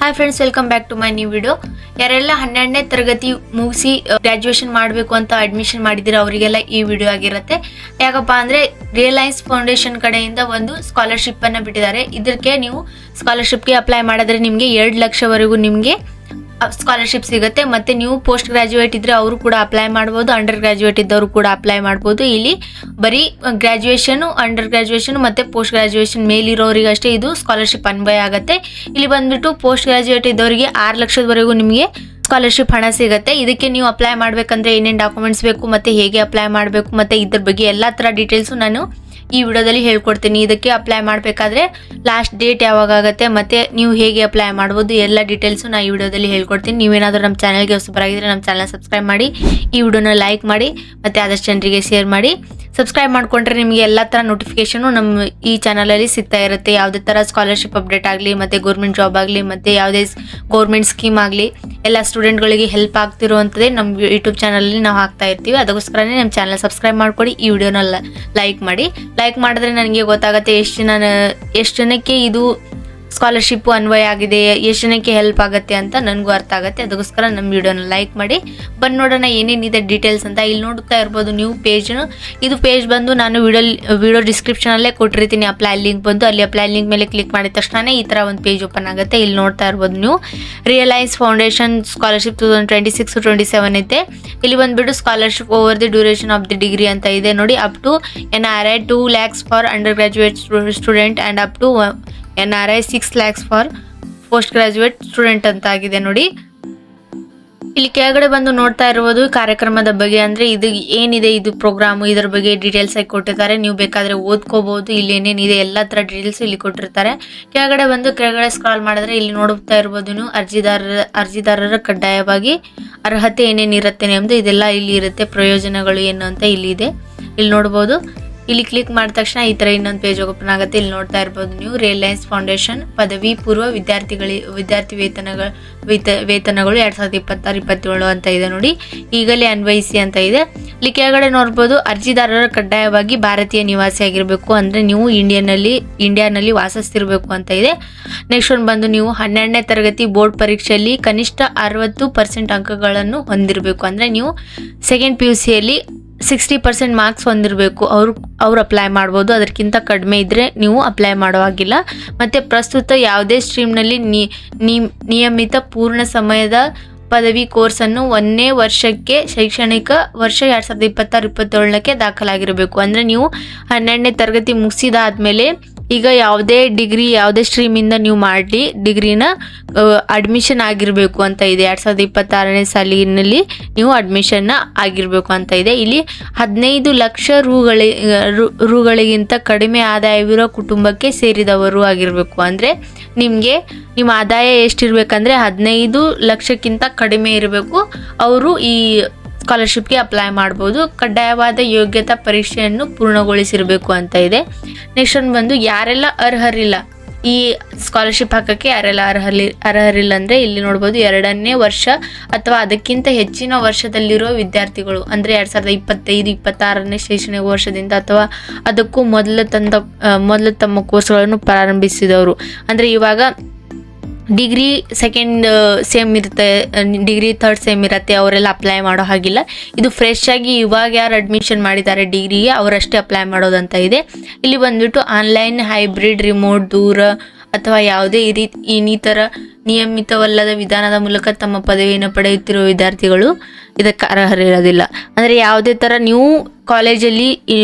Hi friends, welcome back to my new video. ಯಾರೆಲ್ಲ 12ನೇ ತರಗತಿ ಮುಗಿಸಿ ಗ್ರಾಜುಯೇಷನ್ ಮಾಡಬೇಕು ಅಂತ ಅಡ್ಮಿಷನ್ ಮಾಡಿದಿರ ಅವರಿಗೆಲ್ಲ ಈ ವಿಡಿಯೋ ಆಗಿರುತ್ತೆ. ಯಾಕಪ್ಪ ಅಂದರೆ ರಿಯಲೈನ್ಸ್ ಫೌಂಡೇಶನ್ ಕಡೆಯಿಂದ ಒಂದು ಸ್ಕಾಲರ್ಶಿಪ್ ಅನ್ನು ಬಿಟ್ಟಿದ್ದಾರೆ. ಇದಕ್ಕೆ ನೀವು ಸ್ಕಾಲರ್ಶಿಪ್ಗೆ ಅಪ್ಲೈ ಮಾಡಿದ್ರೆ ನಿಮಗೆ 2 ಲಕ್ಷವರೆಗೂ ನಿಮಗೆ ಸ್ಕಾಲರ್ಶಿಪ್ ಸಿಗುತ್ತೆ. ಮತ್ತು ನೀವು ಪೋಸ್ಟ್ ಗ್ರಾಜುಯೇಟ್ ಇದ್ದರೆ ಅವರು ಕೂಡ ಅಪ್ಲೈ ಮಾಡ್ಬೋದು, ಅಂಡರ್ ಗ್ರಾಜುಯೇಟ್ ಇದ್ದವರು ಕೂಡ ಅಪ್ಲೈ ಮಾಡ್ಬೋದು. ಇಲ್ಲಿ ಬರೀ ಗ್ರಾಜುಯೇಷನು, ಅಂಡರ್ ಗ್ರಾಜುಯೇಷನ್ ಮತ್ತು ಪೋಸ್ಟ್ ಗ್ರಾಜುಯೇಷನ್ ಮೇಲಿರೋರಿಗಷ್ಟೇ ಇದು ಸ್ಕಾಲರ್ಶಿಪ್ ಅನ್ವಯ ಆಗುತ್ತೆ. ಇಲ್ಲಿ ಬಂದ್ಬಿಟ್ಟು ಪೋಸ್ಟ್ ಗ್ರಾಜುಯೇಟ್ ಇದ್ದವರಿಗೆ 6 ಲಕ್ಷದವರೆಗೂ ನಿಮಗೆ ಸ್ಕಾಲರ್ಶಿಪ್ ಹಣ ಸಿಗುತ್ತೆ. ಇದಕ್ಕೆ ನೀವು ಅಪ್ಲೈ ಮಾಡಬೇಕಂದ್ರೆ ಏನೇನು ಡಾಕ್ಯುಮೆಂಟ್ಸ್ ಬೇಕು ಮತ್ತು ಹೇಗೆ ಅಪ್ಲೈ ಮಾಡಬೇಕು ಮತ್ತು ಇದ್ರ ಬಗ್ಗೆ ಎಲ್ಲ ಥರ ಡೀಟೇಲ್ಸು ನಾನು ಈ ವಿಡಿಯೋದಲ್ಲಿ ಹೇಳ್ಕೊಡ್ತೀನಿ. ಇದಕ್ಕೆ ಅಪ್ಲೈ ಮಾಡಬೇಕಾದ್ರೆ ಲಾಸ್ಟ್ ಡೇಟ್ ಯಾವಾಗ ಆಗುತ್ತೆ ಮತ್ತು ನೀವು ಹೇಗೆ ಅಪ್ಲೈ ಮಾಡ್ಬೋದು ಎಲ್ಲ ಡೀಟೇಲ್ಸು ನಾನು ಈ ವಿಡಿಯೋದಲ್ಲಿ ಹೇಳ್ಕೊಡ್ತೀನಿ. ನೀವೇನಾದರೂ ನಮ್ಮ ಚಾನಲ್ಗೆ ಹೊಸಬರಾಗಿದ್ದರೆ ನಮ್ಮ ಚಾನಲ್ ಸಬ್ಸ್ಕ್ರೈಬ್ ಮಾಡಿ, ಈ ವಿಡಿಯೋನ ಲೈಕ್ ಮಾಡಿ ಮತ್ತು ಆದಷ್ಟು ಜನರಿಗೆ ಶೇರ್ ಮಾಡಿ. ಸಬ್ಸ್ಕ್ರೈಬ್ ಮಾಡಿಕೊಂಡ್ರೆ ನಿಮಗೆ ಎಲ್ಲ ಥರ ನೋಟಿಫಿಕೇಷನು ನಮ್ಮ ಈ ಚಾನಲಲ್ಲಿ ಸಿಗ್ತಾ ಇರುತ್ತೆ. ಯಾವುದೇ ಥರ ಸ್ಕಾಲರ್ಶಿಪ್ ಅಪ್ಡೇಟ್ ಆಗಲಿ ಮತ್ತು ಗೌರ್ಮೆಂಟ್ ಜಾಬ್ ಆಗಲಿ ಮತ್ತು ಯಾವುದೇ ಗೌರ್ಮೆಂಟ್ ಸ್ಕೀಮ್ ಆಗಲಿ ಎಲ್ಲ ಸ್ಟೂಡೆಂಟ್ಗಳಿಗೆ ಹೆಲ್ಪ್ ಆಗ್ತಿರುವಂಥದ್ದೇ ನಮ್ಮ ಯೂಟ್ಯೂಬ್ ಚಾನಲಲ್ಲಿ ನಾವು ಹಾಕ್ತಾ ಇರ್ತೀವಿ. ಅದಕ್ಕೋಸ್ಕರನೇ ನಮ್ಮ ಚಾನಲ್ ಸಬ್ಸ್ಕ್ರೈಬ್ ಮಾಡ್ಕೊಡಿ, ಈ ವಿಡಿಯೋನ ಲೈಕ್ ಮಾಡಿ. ಲೈಕ್ ಮಾಡಿದ್ರೆ ನನಗೆ ಗೊತ್ತಾಗುತ್ತೆ ಎಷ್ಟು ಜನಕ್ಕೆ ಇದು ಸ್ಕಾಲರ್ಶಿಪ್ಪು ಅನ್ವಯ ಆಗಿದೆ, ಎಷ್ಟು ಜನಕ್ಕೆ ಹೆಲ್ಪ್ ಆಗುತ್ತೆ ಅಂತ ನನಗೂ ಅರ್ಥ ಆಗುತ್ತೆ. ಅದಕ್ಕೋಸ್ಕರ ನಮ್ಮ ವಿಡಿಯೋನ ಲೈಕ್ ಮಾಡಿ. ಬಂದು ನೋಡೋಣ ಏನೇನಿದೆ ಡೀಟೇಲ್ಸ್ ಅಂತ. ಇಲ್ಲಿ ನೋಡ್ತಾ ಇರ್ಬೋದು ನೀವು ಪೇಜ್ನು. ಇದು ಪೇಜ್ ಬಂದು ನಾನು ವಿಡಿಯೋ ಡಿಸ್ಕ್ರಿಪ್ಷನಲ್ಲೇ ಕೊಟ್ಟಿರ್ತೀನಿ ಅಪ್ಲೈ ಲಿಂಕ್ ಬಂದು. ಅಲ್ಲಿ ಅಪ್ಲೈ ಲಿಂಕ್ ಮೇಲೆ ಕ್ಲಿಕ್ ಮಾಡಿದ ತಕ್ಷಣ ಈ ಥರ ಒಂದು ಪೇಜ್ ಓಪನ್ ಆಗುತ್ತೆ. ಇಲ್ಲಿ ನೋಡ್ತಾ ಇರ್ಬೋದು ನೀವು ರಿಯಲೈನ್ಸ್ ಫೌಂಡೇಶನ್ ಸ್ಕಾಲರ್ಶಿಪ್ 2026-27 ಐತೆ. ಇಲ್ಲಿ ಬಂದುಬಿಟ್ಟು scholarship over the duration of the degree ಅಂತ ಇದೆ ನೋಡಿ. Up to NRI 2 lakhs for undergraduate student and up to NRI 6 lakhs for postgraduate student ಅಂತ ಆಗಿದೆ ನೋಡಿ. ಇಲ್ಲಿ ಕೆಳಗಡೆ ಬಂದು ನೋಡ್ತಾ ಇರ್ಬೋದು ಕಾರ್ಯಕ್ರಮದ ಬಗ್ಗೆ, ಅಂದರೆ ಇದು ಏನಿದೆ ಇದು ಪ್ರೋಗ್ರಾಮು, ಇದರ ಬಗ್ಗೆ ಡೀಟೇಲ್ಸ್ ಆಗಿ ಕೊಟ್ಟಿರ್ತಾರೆ. ನೀವು ಬೇಕಾದರೆ ಓದ್ಕೋಬಹುದು. ಇಲ್ಲಿ ಏನೇನಿದೆ ಎಲ್ಲ ಥರ ಡೀಟೇಲ್ಸ್ ಇಲ್ಲಿ ಕೊಟ್ಟಿರ್ತಾರೆ. ಕೆಳಗಡೆ ಸ್ಕ್ರಾಲ್ ಮಾಡಿದ್ರೆ ಇಲ್ಲಿ ನೋಡ್ತಾ ಇರ್ಬೋದು ನೀವು ಅರ್ಜಿದಾರರ ಕಡ್ಡಾಯವಾಗಿ ಅರ್ಹತೆ ಏನೇನಿರುತ್ತೆ ಎಂಬುದು ಇದೆಲ್ಲ ಇಲ್ಲಿ ಇರುತ್ತೆ. ಪ್ರಯೋಜನಗಳು ಏನು ಅಂತ ಇಲ್ಲಿ ಇದೆ, ಇಲ್ಲಿ ನೋಡ್ಬೋದು. ಇಲ್ಲಿ ಕ್ಲಿಕ್ ಮಾಡಿದ ತಕ್ಷಣ ಈ ಥರ ಇನ್ನೊಂದು ಪೇಜ್ ಓಪನ್ ಆಗುತ್ತೆ. ಇಲ್ಲಿ ನೋಡ್ತಾ ಇರ್ಬೋದು ನೀವು ರಿಯಲೈನ್ಸ್ ಫೌಂಡೇಶನ್ ಪದವಿ ಪೂರ್ವ ವಿದ್ಯಾರ್ಥಿ ವೇತನಗಳು 2026-27 ಅಂತ ಇದೆ ನೋಡಿ. ಈಗಲೇ ಅನ್ವಯಿಸಿ ಅಂತ ಇದೆ. ಇಲ್ಲಿ ಕೆಳಗಡೆ ನೋಡ್ಬೋದು ಅರ್ಜಿದಾರರ ಕಡ್ಡಾಯವಾಗಿ ಭಾರತೀಯ ನಿವಾಸಿ ಆಗಿರಬೇಕು, ಅಂದರೆ ನೀವು ಇಂಡಿಯಾನಲ್ಲಿ ವಾಸಿಸ್ತಿರ್ಬೇಕು ಅಂತ ಇದೆ. ನೆಕ್ಸ್ಟ್ ಒಂದು ಬಂದು ನೀವು 12ನೇ ತರಗತಿ ಬೋರ್ಡ್ ಪರೀಕ್ಷೆಯಲ್ಲಿ ಕನಿಷ್ಠ 60% ಅಂಕಗಳನ್ನು ಹೊಂದಿರಬೇಕು, ಅಂದರೆ ನೀವು ಸೆಕೆಂಡ್ PUCಯಲ್ಲಿ 60% ಮಾರ್ಕ್ಸ್ ಹೊಂದಿರಬೇಕು. ಅವ್ರು ಅಪ್ಲೈ ಮಾಡ್ಬೋದು. ಅದಕ್ಕಿಂತ ಕಡಿಮೆ ಇದ್ದರೆ ನೀವು ಅಪ್ಲೈ ಮಾಡೋ ಹಾಗಿಲ್ಲ. ಮತ್ತು ಪ್ರಸ್ತುತ ಯಾವುದೇ ಸ್ಟ್ರೀಮ್ನಲ್ಲಿ ನಿಯಮಿತ ಪೂರ್ಣ ಸಮಯದ ಪದವಿ ಕೋರ್ಸನ್ನು 1ನೇ ವರ್ಷಕ್ಕೆ ಶೈಕ್ಷಣಿಕ ವರ್ಷ 2026-27ಕ್ಕೆ ದಾಖಲಾಗಿರಬೇಕು. ಅಂದರೆ ನೀವು 12ನೇ ತರಗತಿ ಮುಗಿಸಿದಾದ್ಮೇಲೆ ಈಗ ಯಾವುದೇ ಡಿಗ್ರಿ ಯಾವುದೇ ಸ್ಟ್ರೀಮಿಂದ ನೀವು ಮಾಡಲಿ ಡಿಗ್ರಿನ ಅಡ್ಮಿಷನ್ ಆಗಿರಬೇಕು ಅಂತ ಇದೆ. 2026ನೇ ಸಾಲಿನಲ್ಲಿ ನೀವು ಅಡ್ಮಿಷನ್ನ ಆಗಿರಬೇಕು ಅಂತ ಇದೆ. ಇಲ್ಲಿ 15 ಲಕ್ಷ ರೂಗಳಿಗಿಂತ ಕಡಿಮೆ ಆದಾಯವಿರೋ ಕುಟುಂಬಕ್ಕೆ ಸೇರಿದವರು ಆಗಿರಬೇಕು. ಅಂದರೆ ನಿಮ್ಮ ಆದಾಯ ಎಷ್ಟಿರಬೇಕಂದ್ರೆ 15 ಲಕ್ಷಕ್ಕಿಂತ ಕಡಿಮೆ ಇರಬೇಕು. ಅವರು ಈ ಸ್ಕಾಲರ್ಶಿಪ್ಗೆ ಅಪ್ಲೈ ಮಾಡ್ಬೋದು. ಕಡ್ಡಾಯವಾದ ಯೋಗ್ಯತಾ ಪರೀಕ್ಷೆಯನ್ನು ಪೂರ್ಣಗೊಳಿಸಿರಬೇಕು ಅಂತ ಇದೆ. ನೆಕ್ಸ್ಟ್ ಒಂದು ಬಂದು ಯಾರೆಲ್ಲ ಅರ್ಹರಿಲ್ಲ ಈ ಸ್ಕಾಲರ್ಶಿಪ್ ಹಾಕೋಕ್ಕೆ, ಯಾರೆಲ್ಲ ಅರ್ಹರಿಲ್ಲ ಅಂದರೆ ಇಲ್ಲಿ ನೋಡ್ಬೋದು 2ನೇ ವರ್ಷ ಅಥವಾ ಅದಕ್ಕಿಂತ ಹೆಚ್ಚಿನ ವರ್ಷದಲ್ಲಿರೋ ವಿದ್ಯಾರ್ಥಿಗಳು, ಅಂದರೆ 2025-26ನೇ ಶೈಕ್ಷಣಿಕ ವರ್ಷದಿಂದ ಅಥವಾ ಅದಕ್ಕೂ ಮೊದಲು ತಮ್ಮ ಕೋರ್ಸ್ಗಳನ್ನು ಪ್ರಾರಂಭಿಸಿದವರು. ಅಂದರೆ ಇವಾಗ ಡಿಗ್ರಿ ಸೆಕೆಂಡ್ ಸೇಮ್ ಇರುತ್ತೆ, ಡಿಗ್ರಿ ಥರ್ಡ್ ಸೇಮ್ ಇರುತ್ತೆ, ಅವರೆಲ್ಲ ಅಪ್ಲೈ ಮಾಡೋ ಹಾಗಿಲ್ಲ. ಇದು ಫ್ರೆಶ್ ಆಗಿ ಇವಾಗ ಯಾರು ಅಡ್ಮಿಷನ್ ಮಾಡಿದ್ದಾರೆ ಡಿಗ್ರಿಗೆ ಅವರಷ್ಟೇ ಅಪ್ಲೈ ಮಾಡೋದಂತ ಇದೆ. ಇಲ್ಲಿ ಬಂದ್ಬಿಟ್ಟು ಆನ್ಲೈನ್, ಹೈಬ್ರಿಡ್, ರಿಮೋಟ್, ದೂರ ಅಥವಾ ಯಾವುದೇ ಇನ್ನಿತರ ನಿಯಮಿತವಲ್ಲದ ವಿಧಾನದ ಮೂಲಕ ತಮ್ಮ ಪದವಿಯನ್ನು ಪಡೆಯುತ್ತಿರುವ ವಿದ್ಯಾರ್ಥಿಗಳು ಇದಕ್ಕೆ ಅರ್ಹರಿರೋದಿಲ್ಲ. ಅಂದರೆ ಯಾವುದೇ ಥರ ನೀವು ಕಾಲೇಜಲ್ಲಿ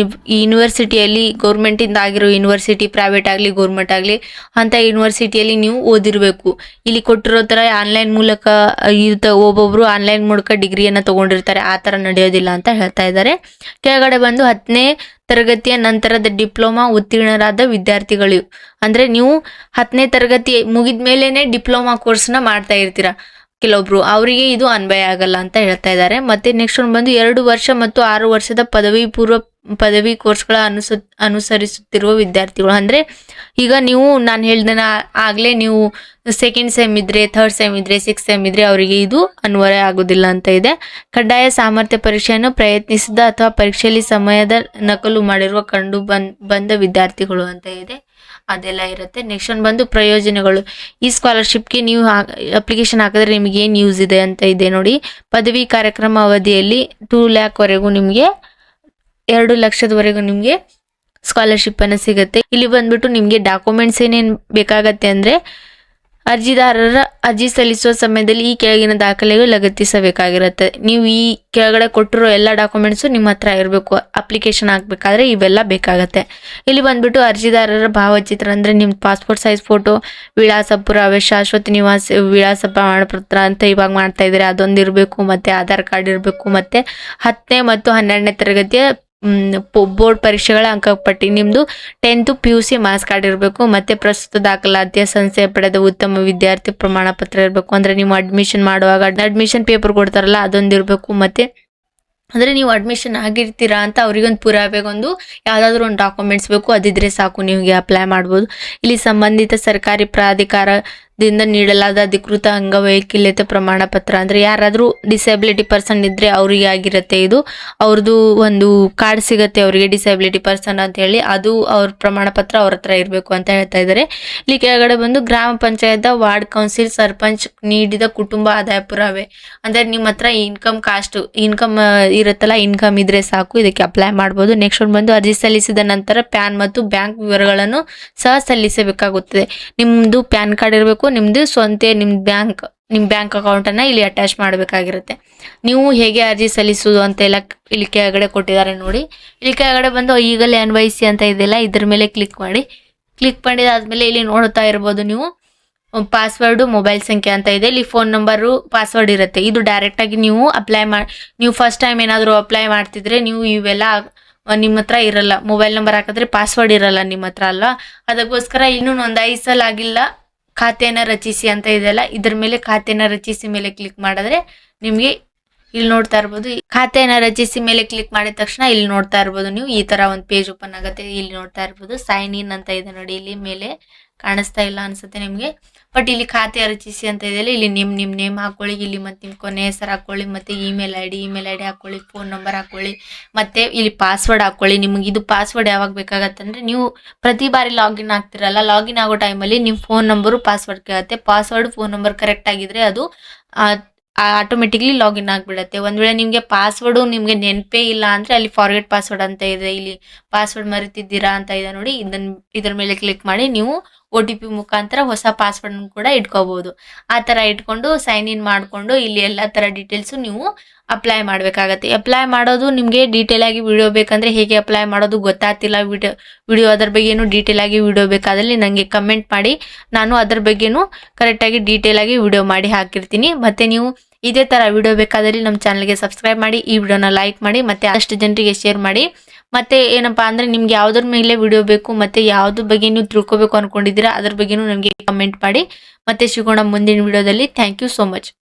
ಯೂನಿವರ್ಸಿಟಿಯಲ್ಲಿ ಗೌರ್ಮೆಂಟಿಂದ ಆಗಿರೋ ಯೂನಿವರ್ಸಿಟಿ, ಪ್ರೈವೇಟ್ ಆಗಲಿ ಗೌರ್ಮೆಂಟ್ ಆಗಲಿ ಅಂಥ ಯೂನಿವರ್ಸಿಟಿಯಲ್ಲಿ ನೀವು ಓದಿರಬೇಕು. ಇಲ್ಲಿ ಕೊಟ್ಟಿರೋ ಥರ ಆನ್ಲೈನ್ ಮೂಲಕ ಒಬ್ಬೊಬ್ಬರು ಆನ್ಲೈನ್ ಮೂಲಕ ಡಿಗ್ರಿಯನ್ನು ತೊಗೊಂಡಿರ್ತಾರೆ, ಆ ಥರ ನಡೆಯೋದಿಲ್ಲ ಅಂತ ಹೇಳ್ತಾ ಇದ್ದಾರೆ. ಕೆಳಗಡೆ ಬಂದು 10ನೇ ತರಗತಿಯ ನಂತರದ ಡಿಪ್ಲೊಮಾ ಉತ್ತೀರ್ಣರಾದ ವಿದ್ಯಾರ್ಥಿಗಳು, ಅಂದರೆ ನೀವು 10ನೇ ತರಗತಿ ಮುಗಿದ ಮೇಲೇ ಡಿಪ್ಲೊಮಾ ಕೋರ್ಸ್ನ ಮಾಡ್ತಾ ಇರ್ತೀರ ಕೆಲವೊಬ್ರು, ಅವರಿಗೆ ಇದು ಅನ್ವಯ ಆಗಲ್ಲ ಅಂತ ಹೇಳ್ತಾ ಇದ್ದಾರೆ. ಮತ್ತು ನೆಕ್ಸ್ಟ್ ಒಂದು ಬಂದು 2 ವರ್ಷ ಮತ್ತು 6 ವರ್ಷದ ಪದವಿ ಕೋರ್ಸ್ಗಳ ಅನುಸರಿಸುತ್ತಿರುವ ವಿದ್ಯಾರ್ಥಿಗಳು, ಅಂದರೆ ಈಗ ನಾನು ಹೇಳಿದ ಆಗಲೇ ನೀವು ಸೆಕೆಂಡ್ ಸೆಮ್ ಇದ್ದರೆ, ಥರ್ಡ್ ಸೆಮ್ ಇದ್ದರೆ, 6th ಸೆಮ್ ಇದ್ದರೆ ಅವರಿಗೆ ಇದು ಅನ್ವಯ ಆಗೋದಿಲ್ಲ ಅಂತ ಇದೆ. ಕಡ್ಡಾಯ ಸಾಮರ್ಥ್ಯ ಪರೀಕ್ಷೆಯನ್ನು ಪ್ರಯತ್ನಿಸಿದ ಅಥವಾ ಪರೀಕ್ಷೆಯಲ್ಲಿ ಸಮಯದ ನಕಲು ಮಾಡಿರುವ ಬಂದ ವಿದ್ಯಾರ್ಥಿಗಳು ಅಂತ ಇದೆ. ಅದೆಲ್ಲ ಇರುತ್ತೆ. ನೆಕ್ಸ್ಟ್ ಒಂದು ಬಂದು ಪ್ರಯೋಜನಗಳು. ಈ ಸ್ಕಾಲರ್ಶಿಪ್ಗೆ ನೀವು ಅಪ್ಲಿಕೇಶನ್ ಹಾಕಿದ್ರೆ ನಿಮ್ಗೆ ಏನು ಯೂಸ್ ಇದೆ ಅಂತ ಇದೆ ನೋಡಿ. ಪದವಿ ಕಾರ್ಯಕ್ರಮ ಅವಧಿಯಲ್ಲಿ 2 lakh ವರೆಗೂ ನಿಮಗೆ 2 ಲಕ್ಷದವರೆಗೂ ನಿಮಗೆ ಸ್ಕಾಲರ್ಶಿಪ್ ಅನ್ನು ಸಿಗುತ್ತೆ. ಇಲ್ಲಿ ಬಂದ್ಬಿಟ್ಟು ನಿಮಗೆ ಡಾಕ್ಯುಮೆಂಟ್ಸ್ ಏನೇನು ಬೇಕಾಗತ್ತೆ ಅಂದ್ರೆ ಅರ್ಜಿದಾರರ ಅರ್ಜಿ ಸಲ್ಲಿಸುವ ಸಮಯದಲ್ಲಿ ಈ ಕೆಳಗಿನ ದಾಖಲೆಗಳು ಲಗತ್ತಿಸಬೇಕಾಗಿರುತ್ತೆ. ನೀವು ಈ ಕೆಳಗಡೆ ಕೊಟ್ಟಿರೋ ಎಲ್ಲ ಡಾಕ್ಯುಮೆಂಟ್ಸು ನಿಮ್ಮ ಹತ್ರ ಇರಬೇಕು. ಅಪ್ಲಿಕೇಶನ್ ಹಾಕ್ಬೇಕಾದ್ರೆ ಇವೆಲ್ಲ ಬೇಕಾಗತ್ತೆ. ಇಲ್ಲಿ ಬಂದ್ಬಿಟ್ಟು ಅರ್ಜಿದಾರರ ಭಾವಚಿತ್ರ ಅಂದ್ರೆ ನಿಮ್ಮ ಪಾಸ್ಪೋರ್ಟ್ ಸೈಜ್ ಫೋಟೋ, ವಿಳಾಸ ಪುರಾವೆ, ಶಾಶ್ವತ ನಿವಾಸ ವಿಳಾಸ ಪ್ರಮಾಣಪತ್ರ ಅಂತ ಇವಾಗ ಮಾಡ್ತಾ ಇದ್ದಾರೆ ಅದೊಂದು ಇರಬೇಕು, ಮತ್ತೆ ಆಧಾರ್ ಕಾರ್ಡ್ ಇರಬೇಕು, ಮತ್ತೆ 10ನೇ ಮತ್ತು 12ನೇ ತರಗತಿಯ ಬೋರ್ಡ್ ಪರೀಕ್ಷೆಗಳ ಅಂಕಪಟ್ಟಿ, ನಿಮ್ದು 10th PUC ಮಾರ್ಕ್ಸ್ ಕಾರ್ಡ್ ಇರಬೇಕು, ಮತ್ತೆ ಪ್ರಸ್ತುತ ದಾಖಲಾತಿಯ ಸಂಸ್ಥೆ ಪಡೆದ ಉತ್ತಮ ವಿದ್ಯಾರ್ಥಿ ಪ್ರಮಾಣ ಪತ್ರ ಇರಬೇಕು. ಅಂದ್ರೆ ನೀವು ಅಡ್ಮಿಷನ್ ಮಾಡುವಾಗ ಅಡ್ಮಿಷನ್ ಪೇಪರ್ ಕೊಡ್ತಾರಲ್ಲ ಅದೊಂದು ಇರಬೇಕು. ಮತ್ತೆ ಅಂದ್ರೆ ನೀವು ಅಡ್ಮಿಷನ್ ಆಗಿರ್ತೀರಾ ಅಂತ ಅವ್ರಿಗೊಂದು ಪುರಾವೆಗೊಂದು ಯಾವ್ದಾದ್ರು ಒಂದು ಡಾಕ್ಯುಮೆಂಟ್ಸ್ ಬೇಕು, ಅದಿದ್ರೆ ಸಾಕು ನಿಮಗೆ ಅಪ್ಲೈ ಮಾಡ್ಬೋದು. ಇಲ್ಲಿ ಸಂಬಂಧಿತ ಸರ್ಕಾರಿ ಪ್ರಾಧಿಕಾರದಿಂದ ನೀಡಲಾದ ಅಧಿಕೃತ ಅಂಗವೈಕಲ್ಯತೆ ಪ್ರಮಾಣ ಪತ್ರ, ಅಂದ್ರೆ ಯಾರಾದ್ರೂ ಡಿಸೇಬಿಲಿಟಿ ಪರ್ಸನ್ ಇದ್ರೆ ಅವರಿಗೆ ಆಗಿರುತ್ತೆ ಇದು. ಅವ್ರದ್ದು ಒಂದು ಕಾರ್ಡ್ ಸಿಗುತ್ತೆ ಅವರಿಗೆ ಡಿಸೇಬಿಲಿಟಿ ಪರ್ಸನ್ ಅಂತ ಹೇಳಿ, ಅದು ಅವ್ರ ಪ್ರಮಾಣ ಪತ್ರ ಅವ್ರ ಹತ್ರ ಇರಬೇಕು ಅಂತ ಹೇಳ್ತಾ ಇದ್ದಾರೆ. ಇಲ್ಲಿ ಕೆಳಗಡೆ ಬಂದು ಗ್ರಾಮ ಪಂಚಾಯತ್, ವಾರ್ಡ್ ಕೌನ್ಸಿಲ್, ಸರ್ಪಂಚ್ ನೀಡಿದ ಕುಟುಂಬ ಆದಾಯ ಪುರಾವೆ, ಅಂದ್ರೆ ನಿಮ್ಮ ಹತ್ರ ಇನ್ಕಮ್ ಇರುತ್ತಲ್ಲ, ಇನ್ಕಮ್ ಇದ್ರೆ ಸಾಕು ಇದಕ್ಕೆ ಅಪ್ಲೈ ಮಾಡ್ಬೋದು. ನೆಕ್ಸ್ಟ್ ಒಂದು ಬಂದು ಅರ್ಜಿ ಸಲ್ಲಿಸಿದ ನಂತರ ಪ್ಯಾನ್ ಮತ್ತು ಬ್ಯಾಂಕ್ ವಿವರಗಳನ್ನು ಸಹ ಸಲ್ಲಿಸಬೇಕಾಗುತ್ತದೆ. ನಿಮ್ದು ಪ್ಯಾನ್ ಕಾರ್ಡ್ ಇರಬೇಕು, ನಿಮ್ದು ಸ್ವಂತ ನಿಮ್ಮ ಬ್ಯಾಂಕ್ ಅಕೌಂಟ್ ಅನ್ನ ಇಲ್ಲಿ ಅಟ್ಯಾಚ್ ಮಾಡಬೇಕಾಗಿರುತ್ತೆ. ನೀವು ಹೇಗೆ ಅರ್ಜಿ ಸಲ್ಲಿಸುವುದು ಅಂತೆಲ್ಲ ಇಲ್ಲಿ ಕೆಳಗಡೆ ಕೊಟ್ಟಿದ್ದಾರೆ ನೋಡಿ. ಇಲ್ಲಿ ಕೆಳಗಡೆ ಬಂದು ಈಗಲೇ ಅನ್ವಯಿಸಿ ಅಂತ ಇದೆಯಲ್ಲ, ಇದ್ರ ಮೇಲೆ ಕ್ಲಿಕ್ ಮಾಡಿದಾದ್ಮೇಲೆ ಇಲ್ಲಿ ನೋಡ್ತಾ ಇರ್ಬೋದು ನೀವು ಪಾಸ್ವರ್ಡ್, ಮೊಬೈಲ್ ಸಂಖ್ಯೆ ಅಂತ ಇದೆ. ಇಲ್ಲಿ ಫೋನ್ ನಂಬರು, ಪಾಸ್ವರ್ಡ್ ಇರುತ್ತೆ. ಇದು ಡೈರೆಕ್ಟ್ ಆಗಿ ನೀವು ನೀವು ಫಸ್ಟ್ ಟೈಮ್ ಏನಾದರೂ ಅಪ್ಲೈ ಮಾಡ್ತಿದ್ರೆ ನೀವು ಇವೆಲ್ಲ ನಿಮ್ಮ ಹತ್ರ ಇರಲ್ಲ. ಮೊಬೈಲ್ ನಂಬರ್ ಹಾಕಿದ್ರೆ ಪಾಸ್ವರ್ಡ್ ಇರಲ್ಲ ನಿಮ್ಮ ಹತ್ರ ಅಲ್ವಾ, ಅದಕ್ಕೋಸ್ಕರ ಇನ್ನೂ ನೋಂದಾಯಿಸಲಾಗಿಲ್ಲ ಖಾತೆಯನ್ನು ರಚಿಸಿ ಅಂತ ಇದೆಯಲ್ಲ, ಇದ್ರ ಮೇಲೆ ಖಾತೆಯನ್ನು ರಚಿಸಿ ಮೇಲೆ ಕ್ಲಿಕ್ ಮಾಡಿದ್ರೆ ನಿಮಗೆ ಇಲ್ಲಿ ನೋಡ್ತಾ ಇರ್ಬೋದು. ಖಾತೆಯನ್ನು ರಚಿಸಿ ಮೇಲೆ ಕ್ಲಿಕ್ ಮಾಡಿದ ತಕ್ಷಣ ಇಲ್ಲಿ ನೋಡ್ತಾ ಇರ್ಬೋದು ನೀವು ಈ ತರ ಒಂದು ಪೇಜ್ ಓಪನ್ ಆಗುತ್ತೆ. ಇಲ್ಲಿ ನೋಡ್ತಾ ಇರ್ಬೋದು ಸೈನ್ ಇನ್ ಅಂತ ಇದೆ ನೋಡಿ, ಇಲ್ಲಿ ಮೇಲೆ ಕಾಣಿಸ್ತಾ ಇಲ್ಲ ಅನ್ಸುತ್ತೆ ನಿಮ್ಗೆ, ಬಟ್ ಇಲ್ಲಿ ಖಾತೆ ರಚಿಸಿ ಅಂತ ಇದೆ. ಇಲ್ಲಿ ನಿಮ್ ನೇಮ್ ಹಾಕೊಳ್ಳಿ, ಇಲ್ಲಿ ಮತ್ತೆ ನಿಮ್ ಕೊನೆ ಹೆಸರು ಹಾಕೊಳ್ಳಿ, ಮತ್ತೆ ಇಮೇಲ್ ಐ ಡಿ ಹಾಕೊಳ್ಳಿ, ಫೋನ್ ನಂಬರ್ ಹಾಕೊಳ್ಳಿ, ಮತ್ತೆ ಇಲ್ಲಿ ಪಾಸ್ವರ್ಡ್ ಹಾಕೊಳ್ಳಿ. ನಿಮ್ಗೆ ಇದು ಪಾಸ್ವರ್ಡ್ ಯಾವಾಗ ಬೇಕಾಗತ್ತಂದ್ರೆ ನೀವು ಪ್ರತಿ ಬಾರಿ ಲಾಗಿನ್ ಆಗ್ತಿರಲ್ಲ, ಲಾಗಿನ್ ಆಗೋ ಟೈಮಲ್ಲಿ ನಿಮ್ಮ ಫೋನ್ ನಂಬರು ಪಾಸ್ವರ್ಡ್ ಕೇಳುತ್ತೆ. ಪಾಸ್ವರ್ಡ್ ಫೋನ್ ನಂಬರ್ ಕರೆಕ್ಟ್ ಆಗಿದ್ರೆ ಅದು ಆಟೋಮೆಟಿಕ್ಲಿ ಲಾಗಿನ್ ಆಗಿಬಿಡುತ್ತೆ. ಒಂದ್ ವೇಳೆ ನಿಮ್ಗೆ ಪಾಸ್ವರ್ಡ್ ನಿಮ್ಗೆ ನೆನಪೇ ಇಲ್ಲ ಅಂದ್ರೆ ಅಲ್ಲಿ ಫಾರ್ಗೆಟ್ ಪಾಸ್ವರ್ಡ್ ಅಂತ ಇದೆ, ಇಲ್ಲಿ ಪಾಸ್ವರ್ಡ್ ಮರಿತಿದ್ದೀರಾ ಅಂತ ಇದೆ ನೋಡಿ, ಇದ್ರ ಮೇಲೆ ಕ್ಲಿಕ್ ಮಾಡಿ ನೀವು OTP ಮುಖಾಂತರ ಹೊಸ ಪಾಸ್ವರ್ಡ್ ಕೂಡ ಇಟ್ಕೋಬಹುದು. ಆ ತರ ಇಟ್ಕೊಂಡು ಸೈನ್ ಇನ್ ಮಾಡ್ಕೊಂಡು ಇಲ್ಲಿ ಎಲ್ಲಾ ತರ ಡೀಟೇಲ್ಸ್ ನೀವು ಅಪ್ಲೈ ಮಾಡ್ಬೇಕಾಗತ್ತೆ. ಅಪ್ಲೈ ಮಾಡೋದು ನಿಮ್ಗೆ ಡೀಟೇಲ್ ಆಗಿ ವಿಡಿಯೋ ಬೇಕಂದ್ರೆ ಹೇಗೆ ಅಪ್ಲೈ ಮಾಡೋದು ಗೊತ್ತಾಗ್ತಿಲ್ಲ, ವಿಡಿಯೋ ಅದ್ರ ಬಗ್ಗೆನು ಡೀಟೇಲ್ ಆಗಿ ವಿಡಿಯೋ ಬೇಕಾದಲ್ಲಿ ನಂಗೆ ಕಮೆಂಟ್ ಮಾಡಿ, ನಾನು ಅದ್ರ ಬಗ್ಗೆನು ಕರೆಕ್ಟ್ ಆಗಿ ಡೀಟೇಲ್ ಆಗಿ ವಿಡಿಯೋ ಮಾಡಿ ಹಾಕಿರ್ತೀನಿ. ಮತ್ತೆ ನೀವು ಇದೇ ತರ ವಿಡಿಯೋ ಬೇಕಾದಲ್ಲಿ ನಮ್ಮ ಚಾನಲ್ಗೆ ಸಬ್ಸ್ಕ್ರೈಬ್ ಮಾಡಿ, ಈ ವಿಡಿಯೋನ ಲೈಕ್ ಮಾಡಿ, ಮತ್ತೆ ಅಷ್ಟು ಜನರಿಗೆ ಶೇರ್ ಮಾಡಿ. ಮತ್ತೆ ಏನಪ್ಪಾ ಅಂದ್ರೆ ನಿಮ್ಗೆ ಯಾವ್ದ್ರ ಮೇಲೆ ವಿಡಿಯೋ ಬೇಕು ಮತ್ತೆ ಯಾವ್ದ್ರ ಬಗ್ಗೆ ನೀವು ತಿಳ್ಕೊಬೇಕು ಅನ್ಕೊಂಡಿದ್ದೀರಾ ಅದ್ರ ಬಗ್ಗೆನೂ ನಮಗೆ ಕಮೆಂಟ್ ಮಾಡಿ. ಮತ್ತೆ ಸಿಗೋಣ ಮುಂದಿನ ವಿಡಿಯೋದಲ್ಲಿ. Thank you so much.